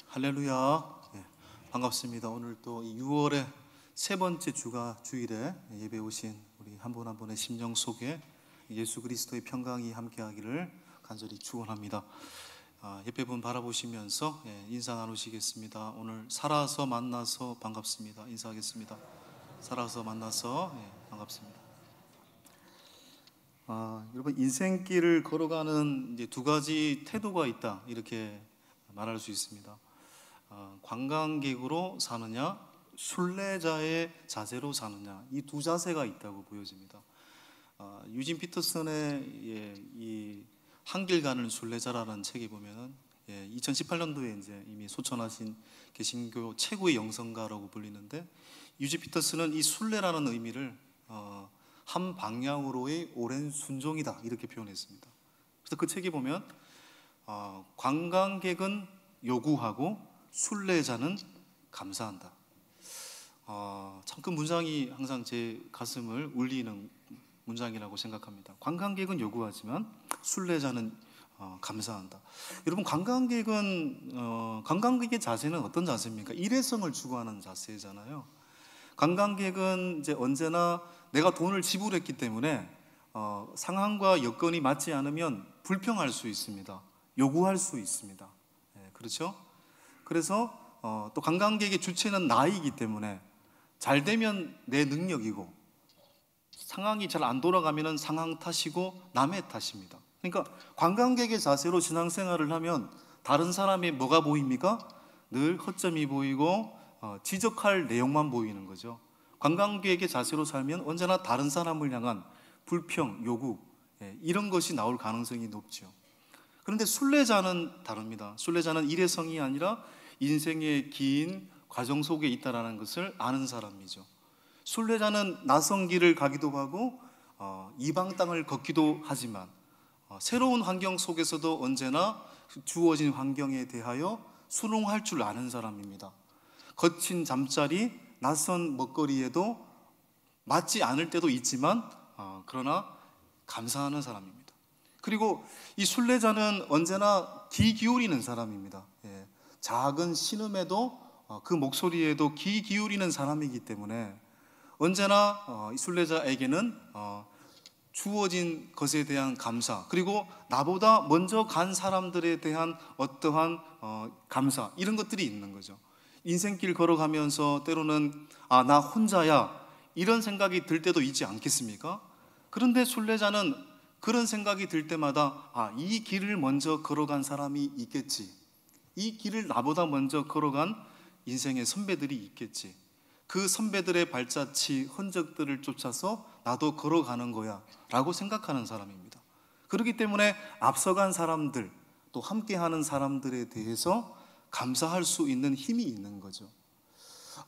할렐루야. 반갑습니다. 오늘 또 6월의 세 번째 주일에 예배 오신 우리 한 분 한 분의 심령 속에 예수 그리스도의 평강이 함께하기를 간절히 축원합니다. 예배분 바라보시면서 인사 나누시겠습니다. 오늘 살아서 만나서 반갑습니다. 인사하겠습니다. 살아서 만나서 반갑습니다. 여러분, 인생길을 걸어가는 이제 두 가지 태도가 있다, 이렇게 말할 수 있습니다. 관광객으로 사느냐, 순례자의 자세로 사느냐, 이 두 자세가 있다고 보여집니다. 유진 피터슨의 이 한길 가는 순례자라는 책에 보면은 2018년도에 이제 이미 소천하신 개신교 최고의 영성가라고 불리는데, 유진 피터슨은 이 순례라는 의미를 한 방향으로의 오랜 순종이다, 이렇게 표현했습니다. 그래서 그 책에 보면 관광객은 요구하고 순례자는 감사한다. 참 그 문장이 항상 제 가슴을 울리는 문장이라고 생각합니다. 관광객은 요구하지만 순례자는 감사한다. 여러분, 관광객의 자세는 어떤 자세입니까? 일회성을 추구하는 자세잖아요. 관광객은 이제 언제나 내가 돈을 지불했기 때문에 상황과 여건이 맞지 않으면 불평할 수 있습니다. 요구할 수 있습니다. 그렇죠? 그래서 또 관광객의 주체는 나이기 때문에 잘 되면 내 능력이고, 상황이 잘 안 돌아가면 상황 탓이고 남의 탓입니다. 그러니까 관광객의 자세로 신앙생활을 하면 다른 사람의 뭐가 보입니까? 늘 허점이 보이고 지적할 내용만 보이는 거죠. 관광객의 자세로 살면 언제나 다른 사람을 향한 불평, 요구, 이런 것이 나올 가능성이 높죠. 그런데 순례자는 다릅니다. 순례자는 일회성이 아니라 인생의 긴 과정 속에 있다는 것을 아는 사람이죠. 순례자는 낯선 길을 가기도 하고 이방 땅을 걷기도 하지만 새로운 환경 속에서도 언제나 주어진 환경에 대하여 순응할 줄 아는 사람입니다. 거친 잠자리, 낯선 먹거리에도 맞지 않을 때도 있지만 그러나 감사하는 사람입니다. 그리고 이 순례자는 언제나 귀 기울이는 사람입니다. 작은 신음에도 그 목소리에도 귀 기울이는 사람이기 때문에 언제나 이 순례자에게는 주어진 것에 대한 감사, 그리고 나보다 먼저 간 사람들에 대한 어떠한 감사, 이런 것들이 있는 거죠. 인생길 걸어가면서 때로는 나 혼자야, 이런 생각이 들 때도 있지 않겠습니까? 그런데 순례자는 그런 생각이 들 때마다 이 길을 먼저 걸어간 사람이 있겠지, 이 길을 나보다 먼저 걸어간 인생의 선배들이 있겠지, 그 선배들의 발자취, 흔적들을 쫓아서 나도 걸어가는 거야 라고 생각하는 사람입니다. 그렇기 때문에 앞서간 사람들, 또 함께하는 사람들에 대해서 감사할 수 있는 힘이 있는 거죠.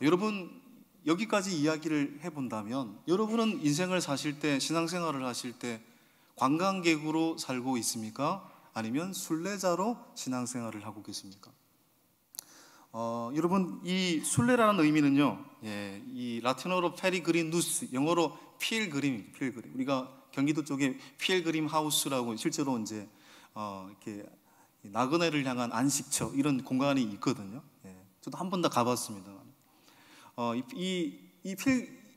여러분, 여기까지 이야기를 해본다면 여러분은 인생을 사실 때, 신앙생활을 하실 때 관광객으로 살고 있습니까? 아니면 순례자로 신앙생활을 하고 계십니까? 여러분, 이 순례라는 의미는요, 이 라틴어로 페리그리누스, 영어로 필그림입니다. 필그림. 우리가 경기도 쪽에 필그림 하우스라고 실제로 이제 이렇게 나그네를 향한 안식처, 이런 공간이 있거든요. 저도 한 번 다 가봤습니다. 이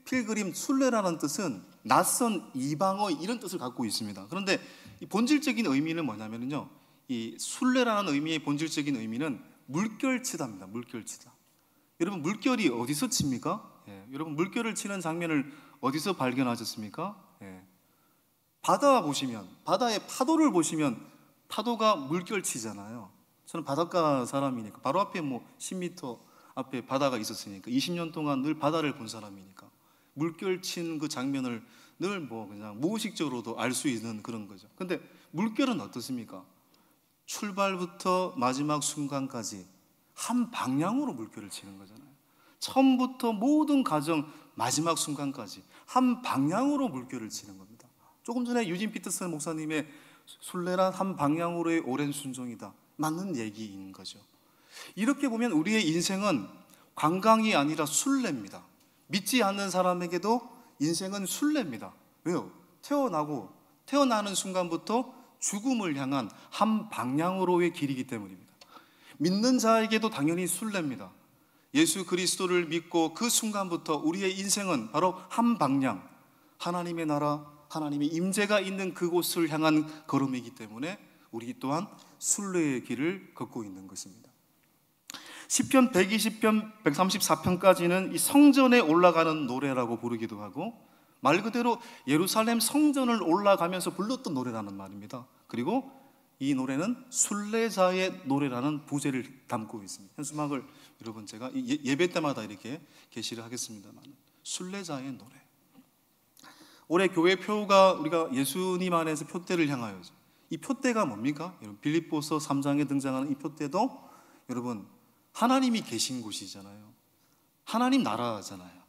필그림, 순례라는 뜻은 낯선, 이방어, 이런 뜻을 갖고 있습니다. 그런데 이 본질적인 의미는 뭐냐면요, 이 순례라는 의미의 본질적인 의미는 물결치다입니다. 물결치다. 여러분, 물결이 어디서 칩니까? 여러분, 물결을 치는 장면을 어디서 발견하셨습니까? 바다 보시면, 바다의 파도를 보시면 파도가 물결치잖아요. 저는 바닷가 사람이니까, 바로 앞에 10m 앞에 바다가 있었으니까, 20년 동안 늘 바다를 본 사람이니까 물결친 그 장면을 늘 그냥 무의식적으로도 알 수 있는 그런 거죠. 근데 물결은 어떻습니까? 출발부터 마지막 순간까지 한 방향으로 물결을 치는 거잖아요. 처음부터 모든 과정, 마지막 순간까지 한 방향으로 물결을 치는 겁니다. 조금 전에 유진 피터슨 목사님의 순례란 한 방향으로의 오랜 순종이다, 맞는 얘기인 거죠. 이렇게 보면 우리의 인생은 관광이 아니라 순례입니다. 믿지 않는 사람에게도 인생은 순례입니다. 왜요? 태어나는 순간부터 죽음을 향한 한 방향으로의 길이기 때문입니다. 믿는 자에게도 당연히 순례입니다. 예수 그리스도를 믿고 그 순간부터 우리의 인생은 바로 한 방향, 하나님의 나라, 하나님의 임재가 있는 그곳을 향한 걸음이기 때문에 우리 또한 순례의 길을 걷고 있는 것입니다. 시편 120편, 134편까지는 이 성전에 올라가는 노래라고 부르기도 하고, 말 그대로 예루살렘 성전을 올라가면서 불렀던 노래라는 말입니다. 그리고 이 노래는 순례자의 노래라는 부제를 담고 있습니다. 현수막을 여러분 제가 예배 때마다 이렇게 게시를 하겠습니다만, 순례자의 노래. 올해 교회 표가 우리가 예수님 안에서 표대를 향하여죠. 이 표대가 뭡니까? 여러분, 빌립보서 3장에 등장하는 이 표대도 여러분 하나님이 계신 곳이잖아요. 하나님 나라잖아요.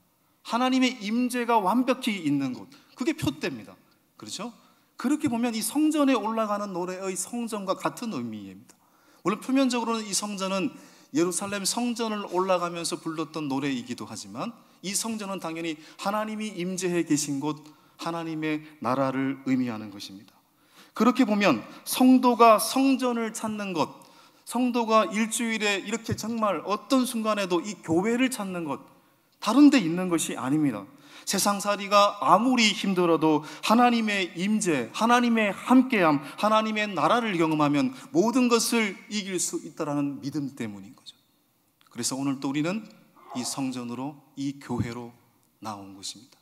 하나님의 임재가 완벽히 있는 곳, 그게 표대입니다. 그렇죠? 그렇게 보면 이 성전에 올라가는 노래의 성전과 같은 의미입니다. 물론 표면적으로는 이 성전은 예루살렘 성전을 올라가면서 불렀던 노래이기도 하지만, 이 성전은 당연히 하나님이 임재해 계신 곳, 하나님의 나라를 의미하는 것입니다. 그렇게 보면 성도가 성전을 찾는 것, 성도가 일주일에 이렇게 정말 어떤 순간에도 이 교회를 찾는 것, 다른 데 있는 것이 아닙니다. 세상살이가 아무리 힘들어도 하나님의 임재, 하나님의 함께함, 하나님의 나라를 경험하면 모든 것을 이길 수 있다는 믿음 때문인 거죠. 그래서 오늘 또 우리는 이 성전으로, 이 교회로 나온 것입니다.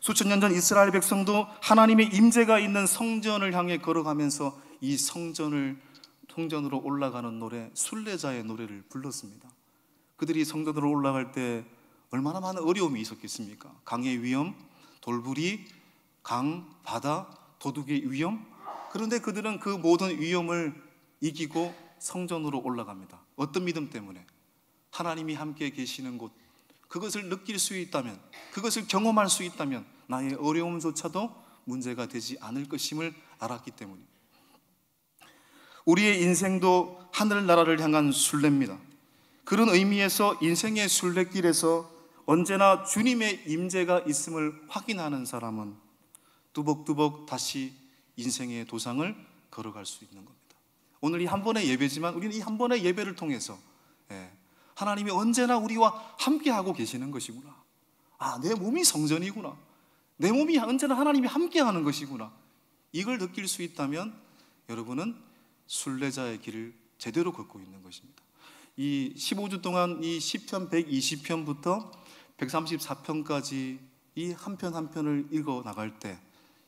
수천 년 전 이스라엘 백성도 하나님의 임재가 있는 성전을 향해 걸어가면서 이 성전으로 올라가는 노래, 순례자의 노래를 불렀습니다. 그들이 성전으로 올라갈 때 얼마나 많은 어려움이 있었겠습니까? 강의 위험, 돌부리, 강, 바다, 도둑의 위험. 그런데 그들은 그 모든 위험을 이기고 성전으로 올라갑니다. 어떤 믿음 때문에? 하나님이 함께 계시는 곳, 그것을 느낄 수 있다면, 그것을 경험할 수 있다면 나의 어려움조차도 문제가 되지 않을 것임을 알았기 때문입니다. 우리의 인생도 하늘나라를 향한 순례입니다. 그런 의미에서 인생의 순례길에서 언제나 주님의 임재가 있음을 확인하는 사람은 뚜벅뚜벅 다시 인생의 도상을 걸어갈 수 있는 겁니다. 오늘 이 한 번의 예배지만 우리는 이 한 번의 예배를 통해서 하나님이 언제나 우리와 함께하고 계시는 것이구나, 내 몸이 성전이구나, 내 몸이 언제나 하나님이 함께하는 것이구나, 이걸 느낄 수 있다면 여러분은 순례자의 길을 제대로 걷고 있는 것입니다. 이 15주 동안 이 시편 120편부터 134편까지 이 한 편 한 편을 읽어 나갈 때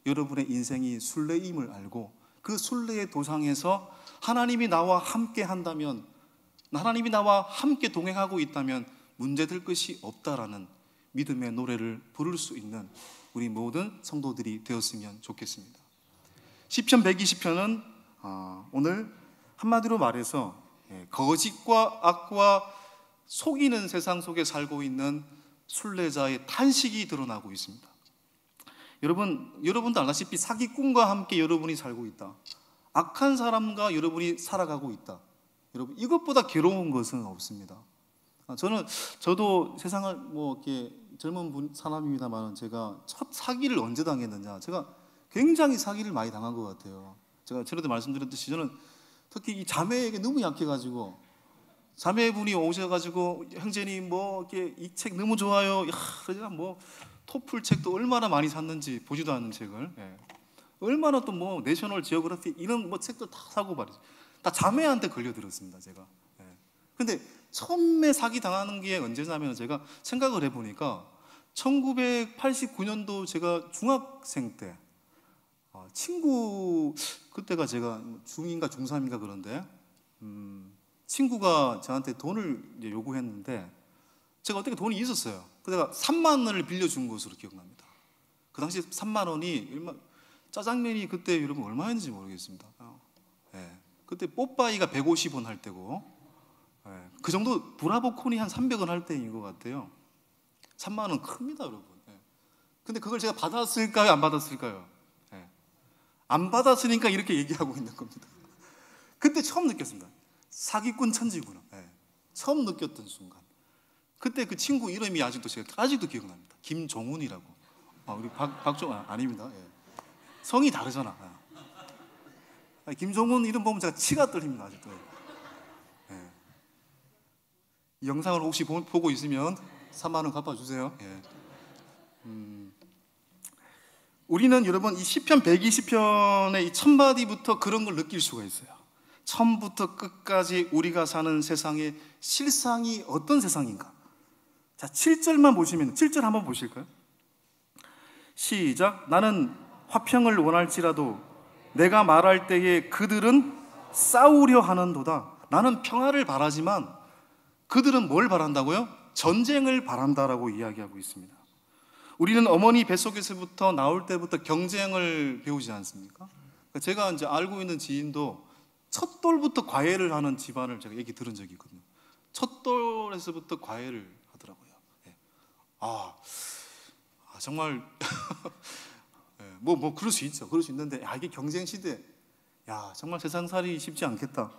여러분의 인생이 순례임을 알고 그 순례의 도상에서 하나님이 나와 함께 한다면, 하나님이 나와 함께 동행하고 있다면 문제될 것이 없다라는 믿음의 노래를 부를 수 있는 우리 모든 성도들이 되었으면 좋겠습니다. 시편 120편은 오늘 한마디로 말해서 거짓과 악과 속이는 세상 속에 살고 있는 순례자의 탄식이 드러나고 있습니다. 여러분도 알다시피 사기꾼과 함께 여러분이 살고 있다, 악한 사람과 여러분이 살아가고 있다. 여러분, 이것보다 괴로운 것은 없습니다. 저도 세상을 이렇게 젊은 사람입니다만 제가 첫 사기를 언제 당했느냐, 제가 굉장히 사기를 많이 당한 것 같아요. 제가 전에도 말씀드렸듯이 저는 특히 이 자매에게 너무 약해가지고, 자매분이 오셔가지고 형제님 이렇게 이 책 너무 좋아요. 제가 토플 책도 얼마나 많이 샀는지 보지도 않는 책을, 얼마나 또 내셔널 지오그래피 이런 책도 다 사고 말이죠. 다 자매한테 걸려들었습니다, 제가. 근데 처음에 사기 당하는 게 언제냐면 제가 생각을 해보니까 1989년도 제가 중학생 때 친구, 그때가 제가 중2인가 중3인가 그런데 친구가 저한테 돈을 요구했는데 제가 어떻게 돈이 있었어요. 그래서 제가 3만 원을 빌려준 것으로 기억납니다. 그 당시 3만 원이 짜장면이 그때 여러분 얼마였는지 모르겠습니다. 그때 뽀빠이가 150원 할 때고, 그 정도 브라보콘이 한 300원 할 때인 것 같아요. 3만 원 큽니다, 여러분. 근데 그걸 제가 받았을까요, 안 받았을까요? 안 받았으니까 이렇게 얘기하고 있는 겁니다. 그때 처음 느꼈습니다. 사기꾼 천지구나. 처음 느꼈던 순간. 그때 그 친구 이름이 아직도 기억납니다. 김종훈이라고. 우리 박종훈 아닙니다. 성이 다르잖아. 김종훈 이름 보면 제가 치가 떨립니다, 아직도. 이 영상을 혹시 보고 있으면 3만 원 갚아주세요. 예. 우리는 여러분 이 시편 120편의 이 첫 마디부터 그런 걸 느낄 수가 있어요. 처음부터 끝까지 우리가 사는 세상의 실상이 어떤 세상인가. 자, 7절만 보시면, 7절 한번 보실까요? 시작. 나는 화평을 원할지라도 내가 말할 때에 그들은 싸우려 하는도다. 나는 평화를 바라지만 그들은 뭘 바란다고요? 전쟁을 바란다라고 이야기하고 있습니다. 우리는 어머니 뱃속에서부터 나올 때부터 경쟁을 배우지 않습니까? 제가 이제 알고 있는 지인도 첫 돌부터 과외를 하는 집안을 제가 얘기 들은 적이 있거든요. 첫 돌에서부터 과외를 하더라고요. 예. 정말 뭐 그럴 수 있죠. 그럴 수 있는데 이게 경쟁 시대. 정말 세상살이 쉽지 않겠다.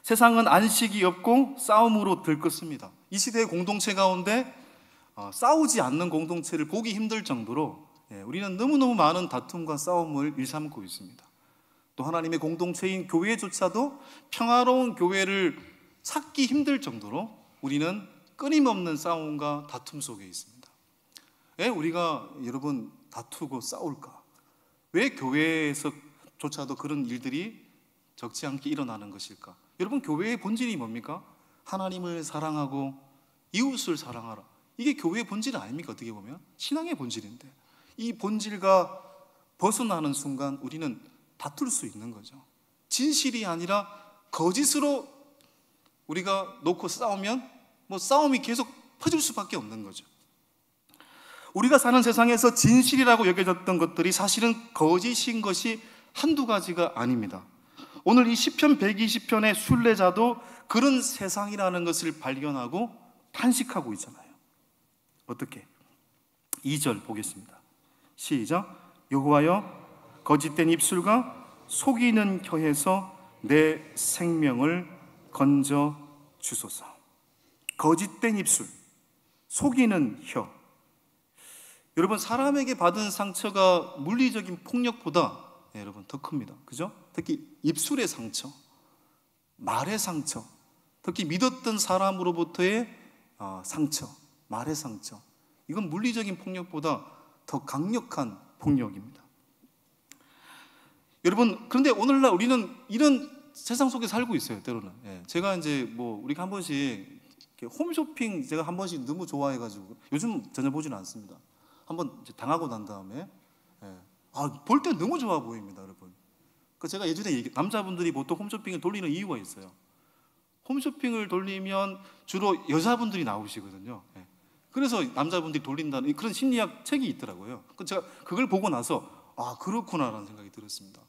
세상은 안식이 없고 싸움으로 들끓습니다. 이 시대의 공동체 가운데 싸우지 않는 공동체를 보기 힘들 정도로 우리는 너무너무 많은 다툼과 싸움을 일삼고 있습니다. 또 하나님의 공동체인 교회조차도 평화로운 교회를 찾기 힘들 정도로 우리는 끊임없는 싸움과 다툼 속에 있습니다. 왜 우리가 여러분 다투고 싸울까? 왜 교회에서조차도 그런 일들이 적지 않게 일어나는 것일까? 여러분, 교회의 본질이 뭡니까? 하나님을 사랑하고 이웃을 사랑하라. 이게 교회의 본질 아닙니까? 어떻게 보면 신앙의 본질인데, 이 본질과 벗어나는 순간 우리는 다툴 수 있는 거죠. 진실이 아니라 거짓으로 우리가 놓고 싸우면 싸움이 계속 퍼질 수밖에 없는 거죠. 우리가 사는 세상에서 진실이라고 여겨졌던 것들이 사실은 거짓인 것이 한두 가지가 아닙니다. 오늘 이 시편 120편의 순례자도 그런 세상이라는 것을 발견하고 탄식하고 있잖아요. 어떻게? 2절 보겠습니다. 시작. 여호와여, 거짓된 입술과 속이는 혀에서 내 생명을 건져 주소서. 거짓된 입술, 속이는 혀. 여러분, 사람에게 받은 상처가 물리적인 폭력보다 여러분 더 큽니다. 그죠? 특히 입술의 상처, 말의 상처, 특히 믿었던 사람으로부터의 상처, 말의 상처, 이건 물리적인 폭력보다 더 강력한 폭력입니다. 여러분, 그런데 오늘날 우리는 이런 세상 속에 살고 있어요. 때로는 제가 이제 우리가 한 번씩 홈쇼핑 제가 한 번씩 너무 좋아해가지고 요즘 전혀 보지는 않습니다. 한번 당하고 난 다음에 볼 때 너무 좋아 보입니다, 여러분. 제가 예전에 남자분들이 보통 홈쇼핑을 돌리는 이유가 있어요. 홈쇼핑을 돌리면 주로 여자분들이 나오시거든요. 그래서 남자분들이 돌린다는 그런 심리학 책이 있더라고요. 제가 그걸 보고 나서 그렇구나라는 생각이 들었습니다.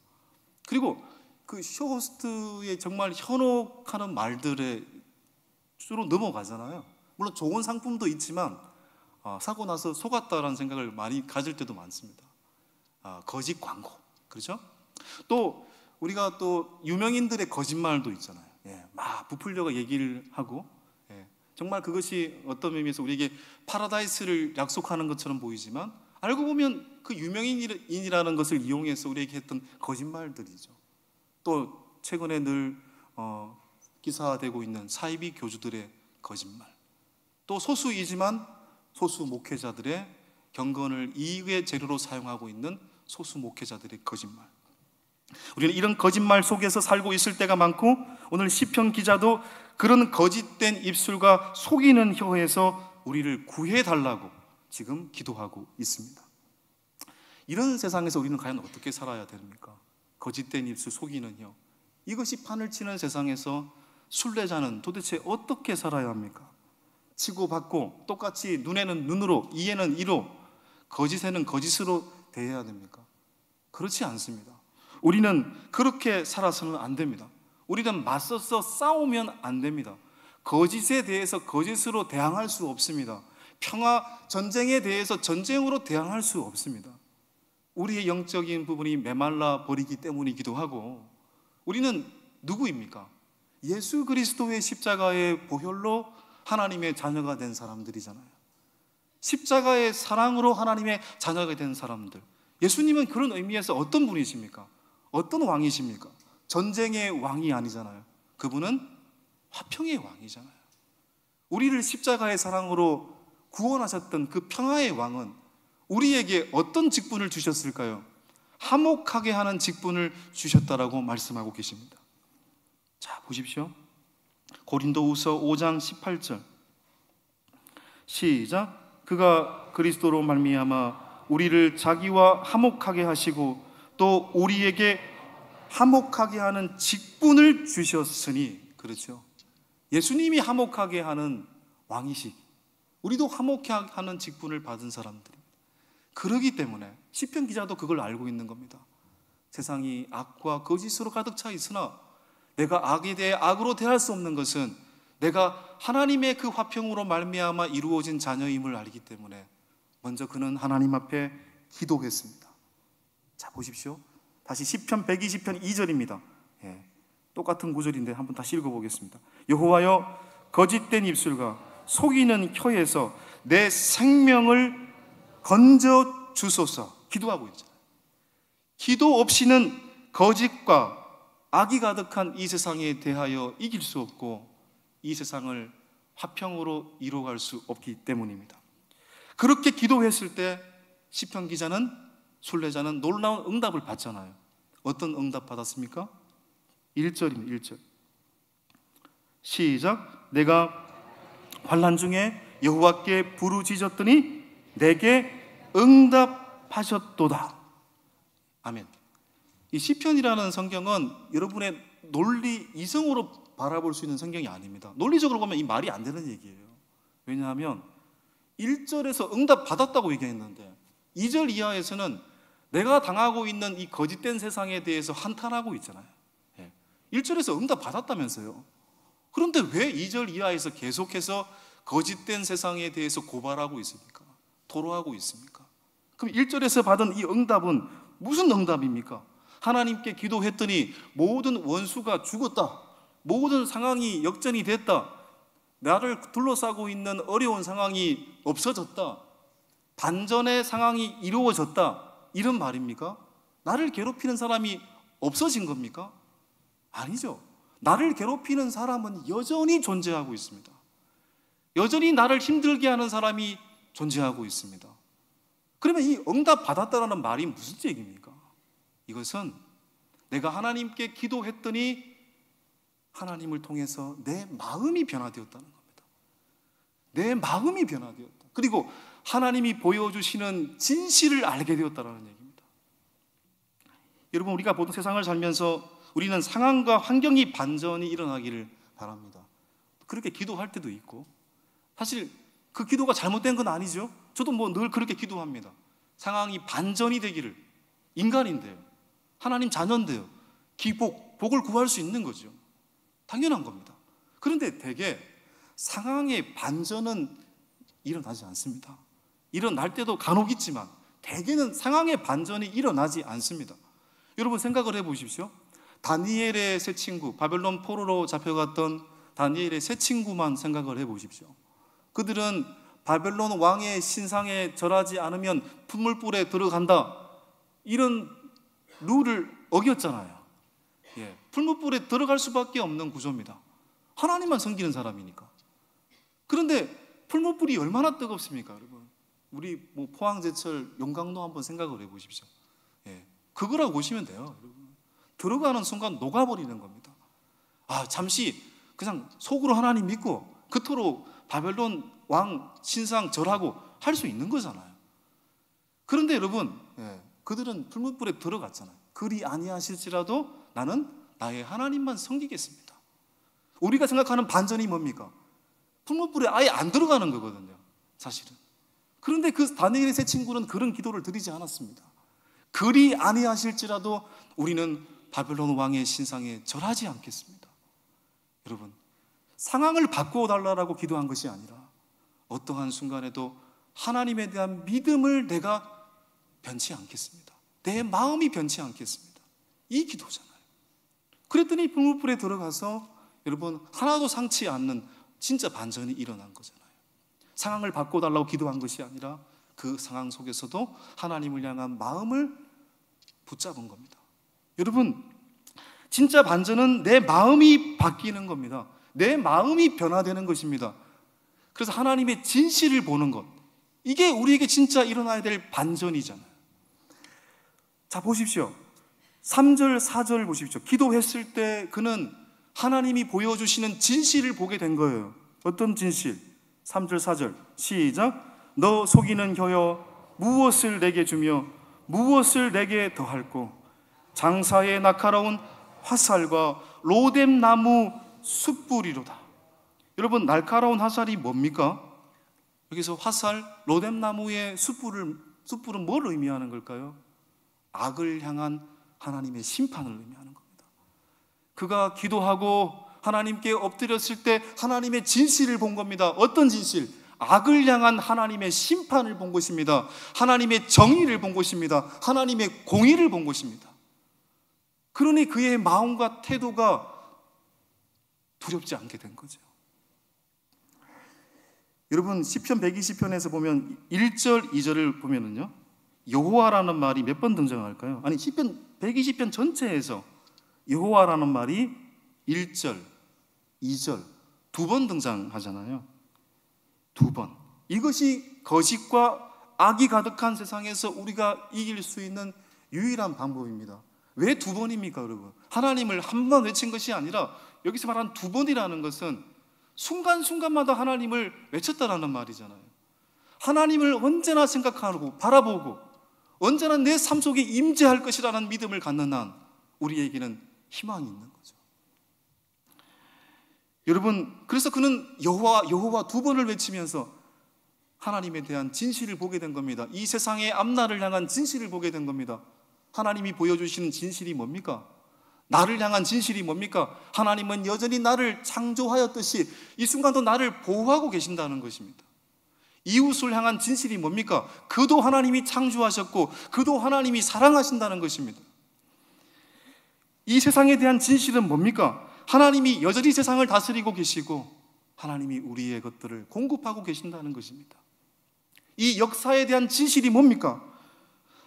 그리고 그 쇼호스트의 정말 현혹하는 말들에 주로 넘어가잖아요. 물론 좋은 상품도 있지만 사고 나서 속았다라는 생각을 많이 가질 때도 많습니다. 거짓 광고, 그렇죠? 또 우리가 또 유명인들의 거짓말도 있잖아요. 막 부풀려가 얘기를 하고 정말 그것이 어떤 의미에서 우리에게 파라다이스를 약속하는 것처럼 보이지만 알고 보면 그 유명인이라는 것을 이용해서 우리에게 했던 거짓말들이죠. 또 최근에 늘 기사화되고 있는 사이비 교주들의 거짓말, 또 소수이지만 소수 목회자들의 경건을 이익의 재료로 사용하고 있는 소수 목회자들의 거짓말. 우리는 이런 거짓말 속에서 살고 있을 때가 많고, 오늘 시편 기자도 그런 거짓된 입술과 속이는 혀에서 우리를 구해달라고 지금 기도하고 있습니다. 이런 세상에서 우리는 과연 어떻게 살아야 됩니까? 거짓된 입술, 속이는 혀, 이것이 판을 치는 세상에서 순례자는 도대체 어떻게 살아야 합니까? 치고받고 똑같이 눈에는 눈으로, 이에는 이로, 거짓에는 거짓으로 대해야 됩니까? 그렇지 않습니다. 우리는 그렇게 살아서는 안 됩니다. 우리는 맞서서 싸우면 안 됩니다. 거짓에 대해서 거짓으로 대항할 수 없습니다. 전쟁에 대해서 전쟁으로 대항할 수 없습니다. 우리의 영적인 부분이 메말라 버리기 때문이기도 하고, 우리는 누구입니까? 예수 그리스도의 십자가의 보혈로 하나님의 자녀가 된 사람들이잖아요. 십자가의 사랑으로 하나님의 자녀가 된 사람들. 예수님은 그런 의미에서 어떤 분이십니까? 어떤 왕이십니까? 전쟁의 왕이 아니잖아요. 그분은 화평의 왕이잖아요. 우리를 십자가의 사랑으로 구원하셨던 그 평화의 왕은 우리에게 어떤 직분을 주셨을까요? 화목하게 하는 직분을 주셨다라고 말씀하고 계십니다. 자, 보십시오. 고린도후서 5장 18절 시작. 그가 그리스도로 말미암아 우리를 자기와 화목하게 하시고 또 우리에게 화목하게 하는 직분을 주셨으니, 그렇죠. 예수님이 화목하게 하는 왕이시, 우리도 화목하게 하는 직분을 받은 사람들입니다. 그러기 때문에 시편 기자도 그걸 알고 있는 겁니다. 세상이 악과 거짓으로 가득 차 있으나 내가 악에 대해 악으로 대할 수 없는 것은 내가 하나님의 그 화평으로 말미암아 이루어진 자녀임을 알기 때문에 먼저 그는 하나님 앞에 기도했습니다. 자, 보십시오. 다시 시편 120편 2절입니다. 똑같은 구절인데 한번 다시 읽어보겠습니다. 여호와여, 거짓된 입술과 속이는 혀에서 내 생명을 건져 주소서. 기도하고 있잖아요. 기도 없이는 거짓과 악이 가득한 이 세상에 대하여 이길 수 없고 이 세상을 화평으로 이루어갈 수 없기 때문입니다. 그렇게 기도했을 때 시편 기자는, 순례자는 놀라운 응답을 받잖아요. 어떤 응답 받았습니까? 1절입니다. 1절 시작. 내가 환난 중에 여호와께 부르짖었더니 내게 응답하셨도다. 아멘. 이 시편이라는 성경은 여러분의 논리 이성으로 바라볼 수 있는 성경이 아닙니다. 논리적으로 보면 이 말이 안 되는 얘기예요. 왜냐하면 1절에서 응답 받았다고 얘기했는데 2절 이하에서는 내가 당하고 있는 이 거짓된 세상에 대해서 한탄하고 있잖아요. 1절에서 응답 받았다면서요. 그런데 왜 2절 이하에서 계속해서 거짓된 세상에 대해서 고발하고 있습니까? 토로하고 있습니까? 그럼 1절에서 받은 이 응답은 무슨 응답입니까? 하나님께 기도했더니 모든 원수가 죽었다, 모든 상황이 역전이 됐다, 나를 둘러싸고 있는 어려운 상황이 없어졌다, 반전의 상황이 이루어졌다, 이런 말입니까? 나를 괴롭히는 사람이 없어진 겁니까? 아니죠. 나를 괴롭히는 사람은 여전히 존재하고 있습니다. 여전히 나를 힘들게 하는 사람이 존재하고 있습니다. 그러면 이 응답 받았다라는 말이 무슨 얘기입니까? 이것은 내가 하나님께 기도했더니 하나님을 통해서 내 마음이 변화되었다는 겁니다. 내 마음이 변화되었다. 그리고 하나님이 보여주시는 진실을 알게 되었다는 얘기입니다. 여러분, 우리가 보통 세상을 살면서 우리는 상황과 환경이 반전이 일어나기를 바랍니다. 그렇게 기도할 때도 있고, 사실 그 기도가 잘못된 건 아니죠. 저도 뭐 늘 그렇게 기도합니다. 상황이 반전이 되기를. 인간인데요, 하나님 자녀인데요, 복을 구할 수 있는 거죠. 당연한 겁니다. 그런데 대개 상황의 반전은 일어나지 않습니다. 일어날 때도 간혹 있지만 대개는 상황의 반전이 일어나지 않습니다. 여러분 생각을 해보십시오. 다니엘의 세 친구, 바벨론 포로로 잡혀갔던 다니엘의 세 친구만 생각을 해보십시오. 그들은 바벨론 왕의 신상에 절하지 않으면 풀물불에 들어간다, 이런 룰을 어겼잖아요. 풀물불에 들어갈 수밖에 없는 구조입니다. 하나님만 섬기는 사람이니까. 그런데 풀물불이 얼마나 뜨겁습니까, 여러분? 우리 포항제철 용광로 한번 생각을 해보십시오. 그거라고 보시면 돼요, 여러분. 들어가는 순간 녹아버리는 겁니다. 잠시 그냥 속으로 하나님 믿고 그토록 바벨론 왕 신상 절하고 할 수 있는 거잖아요. 그런데 여러분, 그들은 풀무불에 들어갔잖아요. 그리 아니하실지라도 나는 나의 하나님만 섬기겠습니다. 우리가 생각하는 반전이 뭡니까? 풀무불에 아예 안 들어가는 거거든요, 사실은. 그런데 그 다니엘의 세 친구는 그런 기도를 드리지 않았습니다. 그리 아니하실지라도 우리는 바벨론 왕의 신상에 절하지 않겠습니다. 여러분, 상황을 바꾸어 달라고 기도한 것이 아니라 어떠한 순간에도 하나님에 대한 믿음을 내가 변치 않겠습니다. 내 마음이 변치 않겠습니다. 이 기도잖아요. 그랬더니 풀무불에 들어가서 여러분 하나도 상치 않는 진짜 반전이 일어난 거잖아요. 상황을 바꿔달라고 기도한 것이 아니라 그 상황 속에서도 하나님을 향한 마음을 붙잡은 겁니다. 여러분, 진짜 반전은 내 마음이 바뀌는 겁니다. 내 마음이 변화되는 것입니다. 그래서 하나님의 진실을 보는 것, 이게 우리에게 진짜 일어나야 될 반전이잖아요. 자, 보십시오. 3절, 4절 보십시오. 기도했을 때 그는 하나님이 보여주시는 진실을 보게 된 거예요. 어떤 진실? 3절, 4절 시작. 너 속이는 혀여 무엇을 내게 주며 무엇을 내게 더할꼬? 장사에 날카로운 화살과 로뎀 나무 숯불이로다. 여러분, 날카로운 화살이 뭡니까? 여기서 화살, 로뎀 나무의 숯불은 뭘 의미하는 걸까요? 악을 향한 하나님의 심판을 의미하는 겁니다. 그가 기도하고 하나님께 엎드렸을 때 하나님의 진실을 본 겁니다. 어떤 진실? 악을 향한 하나님의 심판을 본 것입니다. 하나님의 정의를 본 것입니다. 하나님의 공의를 본 것입니다. 그러니 그의 마음과 태도가 두렵지 않게 된 거죠. 여러분, 시편 120편에서 보면 1절, 2절을 보면은요, 여호와라는 말이 몇 번 등장할까요? 아니, 시편 120편 전체에서 여호와라는 말이 1절, 2절 두 번 등장하잖아요. 두 번. 이것이 거짓과 악이 가득한 세상에서 우리가 이길 수 있는 유일한 방법입니다. 왜 두 번입니까, 여러분? 하나님을 한 번 외친 것이 아니라 여기서 말하는 두 번이라는 것은 순간순간마다 하나님을 외쳤다라는 말이잖아요. 하나님을 언제나 생각하고 바라보고 언제나 내 삶 속에 임재할 것이라는 믿음을 갖는 한 우리에게는 희망이 있는 거죠. 여러분, 그래서 그는 여호와 두 번을 외치면서 하나님에 대한 진실을 보게 된 겁니다. 이 세상의 앞날을 향한 진실을 보게 된 겁니다. 하나님이 보여주시는 진실이 뭡니까? 나를 향한 진실이 뭡니까? 하나님은 여전히 나를 창조하였듯이 이 순간도 나를 보호하고 계신다는 것입니다. 이웃을 향한 진실이 뭡니까? 그도 하나님이 창조하셨고 그도 하나님이 사랑하신다는 것입니다. 이 세상에 대한 진실은 뭡니까? 하나님이 여전히 세상을 다스리고 계시고 하나님이 우리의 것들을 공급하고 계신다는 것입니다. 이 역사에 대한 진실이 뭡니까?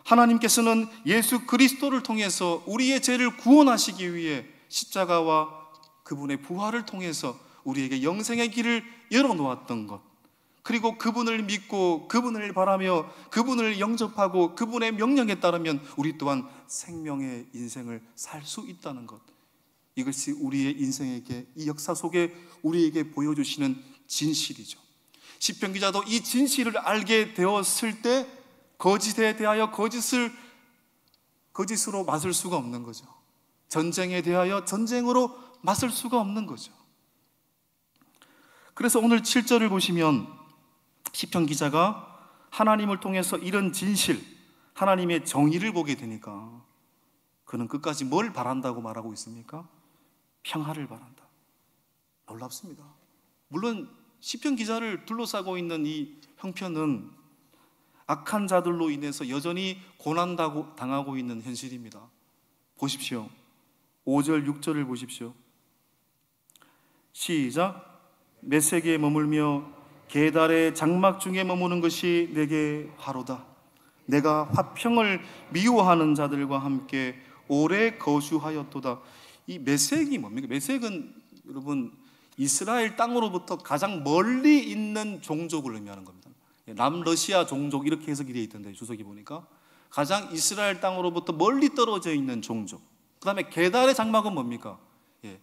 하나님께서는 예수 그리스도를 통해서 우리의 죄를 구원하시기 위해 십자가와 그분의 부활을 통해서 우리에게 영생의 길을 열어놓았던 것, 그리고 그분을 믿고 그분을 바라며 그분을 영접하고 그분의 명령에 따르면 우리 또한 생명의 인생을 살 수 있다는 것, 이것이 우리의 인생에게, 이 역사 속에 우리에게 보여주시는 진실이죠. 시편 기자도 이 진실을 알게 되었을 때 거짓에 대하여 거짓으로 맞을 수가 없는 거죠. 전쟁에 대하여 전쟁으로 맞설 수가 없는 거죠. 그래서 오늘 7절을 보시면 시편 기자가 하나님을 통해서 이런 진실, 하나님의 정의를 보게 되니까 그는 끝까지 뭘 바란다고 말하고 있습니까? 평화를 바란다. 놀랍습니다. 물론 시편 기자를 둘러싸고 있는 이 형편은 악한 자들로 인해서 여전히 고난당하고 있는 현실입니다. 보십시오. 5절, 6절을 보십시오. 시작. 메색에 머물며 계달의 장막 중에 머무는 것이 내게 화로다. 내가 화평을 미워하는 자들과 함께 오래 거주하였도다. 이 메색이 뭡니까? 메색은 여러분 이스라엘 땅으로부터 가장 멀리 있는 종족을 의미하는 겁니다. 남러시아 종족 이렇게 해석이 되어 있던데, 주석이 보니까 가장 이스라엘 땅으로부터 멀리 떨어져 있는 종족. 그 다음에 게달의 장막은 뭡니까?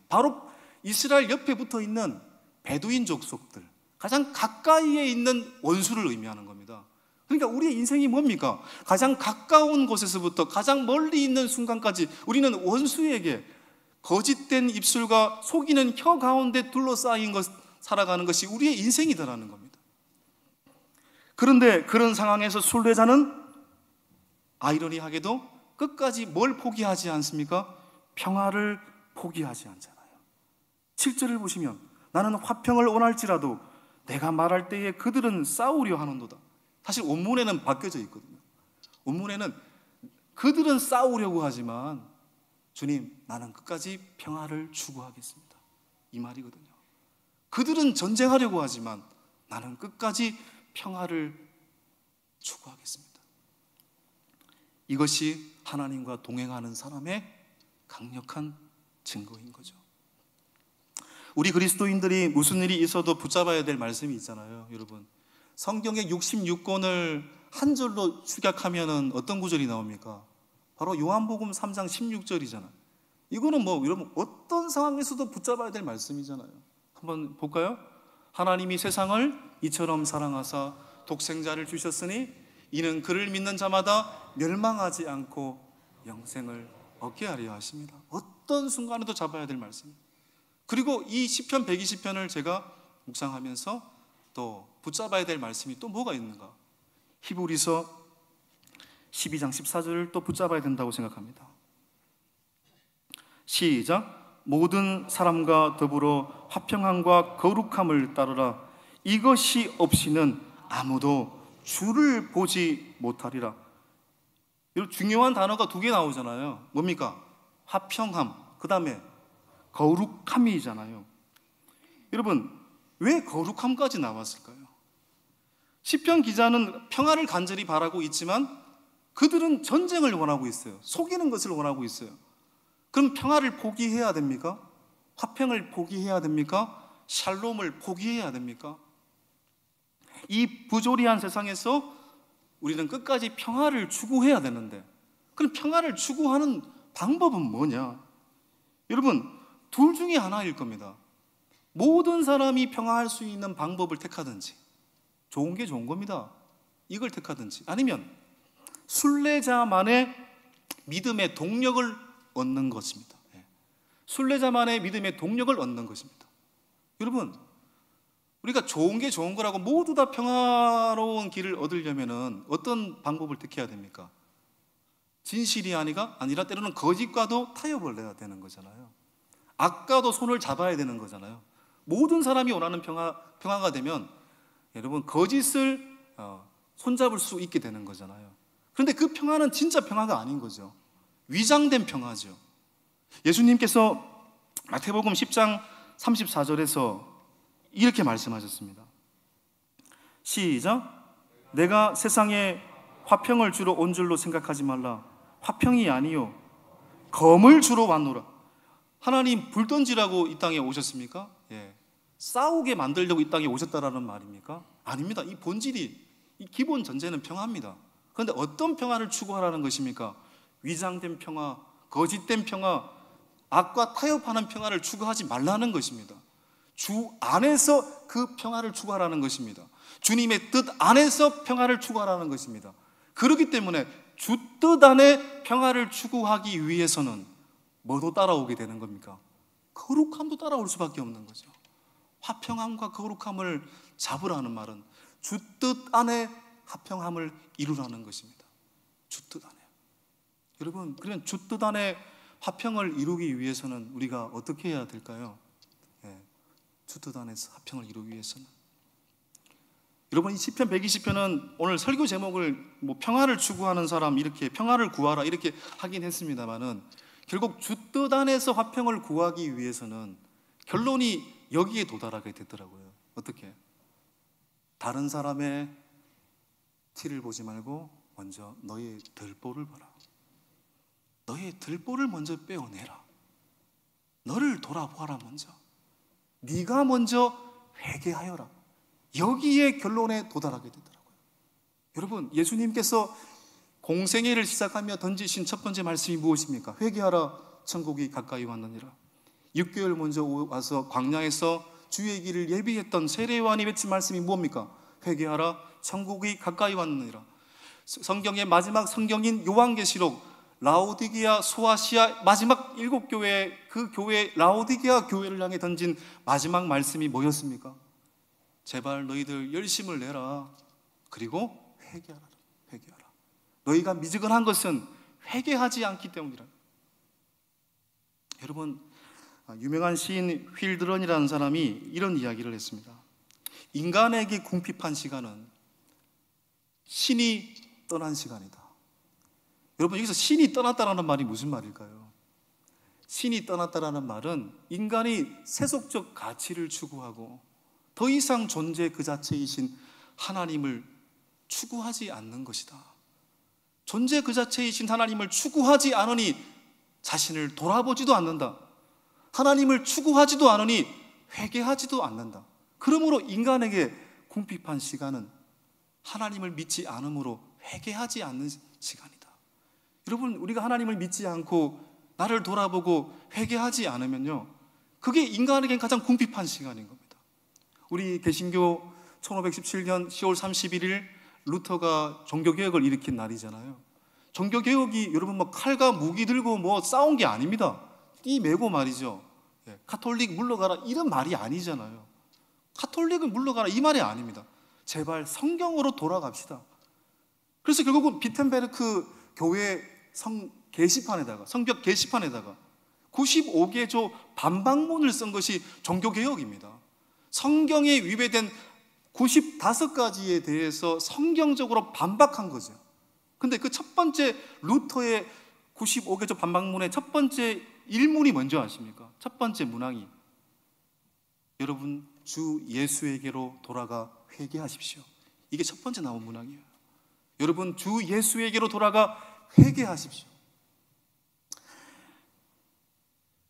바로 이스라엘 옆에 붙어 있는 베두인 족속들, 가장 가까이에 있는 원수를 의미하는 겁니다. 그러니까 우리의 인생이 뭡니까? 가장 가까운 곳에서부터 가장 멀리 있는 순간까지 우리는 원수에게 거짓된 입술과 속이는 혀 가운데 둘러싸인 것, 살아가는 것이 우리의 인생이다라는 겁니다. 그런데 그런 상황에서 순례자는 아이러니하게도 끝까지 뭘 포기하지 않습니까? 평화를 포기하지 않잖아요. 7절을 보시면 나는 화평을 원할지라도 내가 말할 때에 그들은 싸우려 하는도다. 사실 원문에는 바뀌어져 있거든요. 원문에는 그들은 싸우려고 하지만 주님, 나는 끝까지 평화를 추구하겠습니다, 이 말이거든요. 그들은 전쟁하려고 하지만 나는 끝까지 평화를 추구하겠습니다. 이것이 하나님과 동행하는 사람의 강력한 증거인 거죠. 우리 그리스도인들이 무슨 일이 있어도 붙잡아야 될 말씀이 있잖아요, 여러분. 성경의 66권을 한 절로 축약하면은 어떤 구절이 나옵니까? 바로 요한복음 3장 16절이잖아요. 이거는 뭐 여러분 어떤 상황에서도 붙잡아야 될 말씀이잖아요. 한번 볼까요? 하나님이 세상을 이처럼 사랑하사 독생자를 주셨으니 이는 그를 믿는 자마다 멸망하지 않고 영생을 얻게 하려 하십니다. 어떤 순간에도 잡아야 될 말씀입니다. 그리고 이 시편 120편을 제가 묵상하면서 또 붙잡아야 될 말씀이 또 뭐가 있는가? 히브리서 12장 14절을 또 붙잡아야 된다고 생각합니다. 시작. 모든 사람과 더불어 화평함과 거룩함을 따르라. 이것이 없이는 아무도 주를 보지 못하리라. 여러분, 중요한 단어가 두 개 나오잖아요. 뭡니까? 화평함, 그 다음에 거룩함이잖아요. 여러분, 왜 거룩함까지 나왔을까요? 시편 기자는 평화를 간절히 바라고 있지만 그들은 전쟁을 원하고 있어요. 속이는 것을 원하고 있어요. 그럼 평화를 포기해야 됩니까? 화평을 포기해야 됩니까? 샬롬을 포기해야 됩니까? 이 부조리한 세상에서 우리는 끝까지 평화를 추구해야 되는데, 그럼 평화를 추구하는 방법은 뭐냐? 여러분, 둘 중에 하나일 겁니다. 모든 사람이 평화할 수 있는 방법을 택하든지, 좋은 게 좋은 겁니다. 이걸 택하든지, 아니면 순례자만의 믿음의 동력을 얻는 것입니다. 순례자만의 믿음의 동력을 얻는 것입니다. 여러분, 우리가 좋은 게 좋은 거라고 모두 다 평화로운 길을 얻으려면 어떤 방법을 택해야 됩니까? 진실이 아니라 때로는 거짓과도 타협을 해야 되는 거잖아요. 악과도 손을 잡아야 되는 거잖아요. 모든 사람이 원하는 평화가 되면 여러분 거짓을 손잡을 수 있게 되는 거잖아요. 그런데 그 평화는 진짜 평화가 아닌 거죠. 위장된 평화죠. 예수님께서 마태복음 10장 34절에서 이렇게 말씀하셨습니다. 시작. 내가 세상에 화평을 주러 온 줄로 생각하지 말라. 화평이 아니요 검을 주러 왔노라. 하나님 불 던지라고 이 땅에 오셨습니까? 싸우게 만들려고 이 땅에 오셨다라는 말입니까? 아닙니다. 이 본질이, 이 기본 전제는 평화입니다. 그런데 어떤 평화를 추구하라는 것입니까? 위장된 평화, 거짓된 평화, 악과 타협하는 평화를 추구하지 말라는 것입니다. 주 안에서 그 평화를 추구하라는 것입니다. 주님의 뜻 안에서 평화를 추구하라는 것입니다. 그렇기 때문에 주 뜻 안에 평화를 추구하기 위해서는 뭐도 따라오게 되는 겁니까? 거룩함도 따라올 수밖에 없는 거죠. 화평함과 거룩함을 잡으라는 말은 주 뜻 안에 화평함을 이루라는 것입니다. 주 뜻 안에. 여러분, 그러면 주 뜻 안에 화평을 이루기 위해서는 우리가 어떻게 해야 될까요? 주 뜻 안에서 화평을 이루기 위해서는, 여러분, 이 시편 120편은 오늘 설교 제목을 평화를 추구하는 사람, 이렇게 평화를 구하라 이렇게 하긴 했습니다만은 결국 주 뜻 안에서 화평을 구하기 위해서는 결론이 여기에 도달하게 되더라고요. 어떻게? 다른 사람의 티를 보지 말고 먼저 너의 들보를 봐라. 너의 들보를 먼저 빼어내라. 너를 돌아보아라. 먼저 네가 먼저 회개하여라. 여기에 결론에 도달하게 되더라고요. 여러분, 예수님께서 공생애를 시작하며 던지신 첫 번째 말씀이 무엇입니까? 회개하라, 천국이 가까이 왔느니라. 6개월 먼저 와서 광야에서 주의 길을 예비했던 세례요한이 외친 말씀이 뭡니까? 회개하라, 천국이 가까이 왔느니라. 성경의 마지막 성경인 요한계시록 라오디게아, 소아시아 마지막 7교회, 그 교회 라오디게아 교회를 향해 던진 마지막 말씀이 뭐였습니까? 제발 너희들 열심을 내라. 그리고 회개하라. 회개하라. 너희가 미지근한 것은 회개하지 않기 때문이라. 여러분, 유명한 시인 휠드런이라는 사람이 이런 이야기를 했습니다. 인간에게 궁핍한 시간은 신이 떠난 시간이다. 여러분, 여기서 신이 떠났다라는 말이 무슨 말일까요? 신이 떠났다라는 말은 인간이 세속적 가치를 추구하고 더 이상 존재 그 자체이신 하나님을 추구하지 않는 것이다. 존재 그 자체이신 하나님을 추구하지 않으니 자신을 돌아보지도 않는다. 하나님을 추구하지도 않으니 회개하지도 않는다. 그러므로 인간에게 궁핍한 시간은 하나님을 믿지 않으므로 회개하지 않는 시간이다. 여러분, 우리가 하나님을 믿지 않고 나를 돌아보고 회개하지 않으면요, 그게 인간에겐 가장 궁핍한 시간인 겁니다. 우리 개신교 1517년 10월 31일 루터가 종교개혁을 일으킨 날이잖아요. 종교개혁이 여러분 뭐 칼과 무기 들고 뭐 싸운 게 아닙니다. 띠 메고 말이죠. 카톨릭 물러가라 이런 말이 아니잖아요. 카톨릭은 물러가라 이 말이 아닙니다. 제발 성경으로 돌아갑시다. 그래서 결국은 비텐베르크 교회 성벽 게시판에다가 95개조 반박문을 쓴 것이 종교개혁입니다. 성경에 위배된 95가지에 대해서 성경적으로 반박한 거죠. 근데 그 첫 번째 루터의 95개조 반박문의 첫 번째 일문이 뭔지 아십니까? 첫 번째 문항이 여러분 주 예수에게로 돌아가 회개하십시오. 이게 첫 번째 나온 문항이에요. 여러분 주 예수에게로 돌아가 회개하십시오.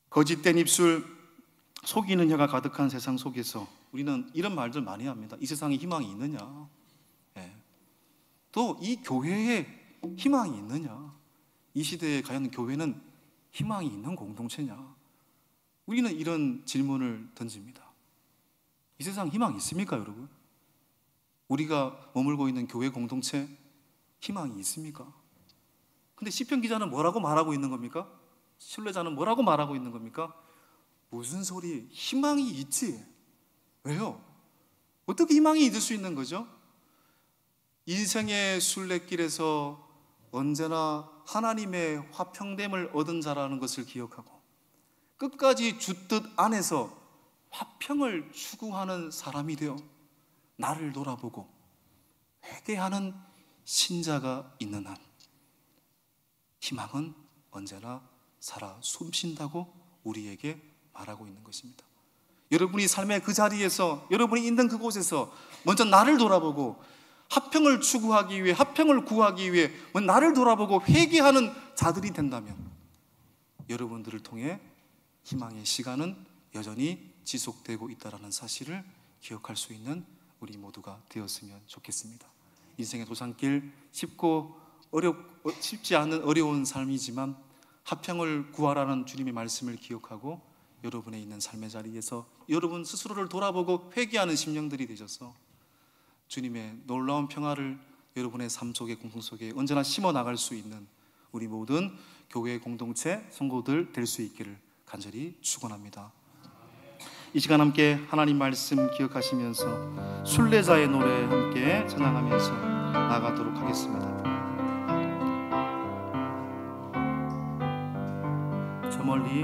거짓된 입술, 속이는 혀가 가득한 세상 속에서 우리는 이런 말들 많이 합니다. 이 세상에 희망이 있느냐? 또 이 교회에 희망이 있느냐? 이 시대에 과연 교회는 희망이 있는 공동체냐? 우리는 이런 질문을 던집니다. 이 세상 희망이 있습니까, 여러분? 우리가 머물고 있는 교회 공동체 희망이 있습니까? 근데 시편 기자는 뭐라고 말하고 있는 겁니까? 순례자는 뭐라고 말하고 있는 겁니까? 무슨 소리? 희망이 있지. 왜요? 어떻게 희망이 있을 수 있는 거죠? 인생의 순례길에서 언제나 하나님의 화평됨을 얻은 자라는 것을 기억하고 끝까지 주 뜻 안에서 화평을 추구하는 사람이 되어 나를 돌아보고 회개하는 신자가 있는 한 희망은 언제나 살아 숨쉰다고 우리에게 말하고 있는 것입니다. 여러분이 삶의 그 자리에서, 여러분이 있는 그곳에서 먼저 나를 돌아보고 화평을 추구하기 위해, 화평을 구하기 위해 나를 돌아보고 회개하는 자들이 된다면 여러분들을 통해 희망의 시간은 여전히 지속되고 있다는 사실을 기억할 수 있는 우리 모두가 되었으면 좋겠습니다. 인생의 도산길 쉽지 않은 어려운 삶이지만 화평을 구하라는 주님의 말씀을 기억하고 여러분의 있는 삶의 자리에서 여러분 스스로를 돌아보고 회개하는 심령들이 되셔서 주님의 놀라운 평화를 여러분의 삶 속에, 공동 속에 언제나 심어 나갈 수 있는 우리 모든 교회 공동체 성도들 될 수 있기를 간절히 축원합니다. 이 시간 함께 하나님 말씀 기억하시면서 순례자의 노래 함께 찬양하면서 나가도록 하겠습니다. 저 멀리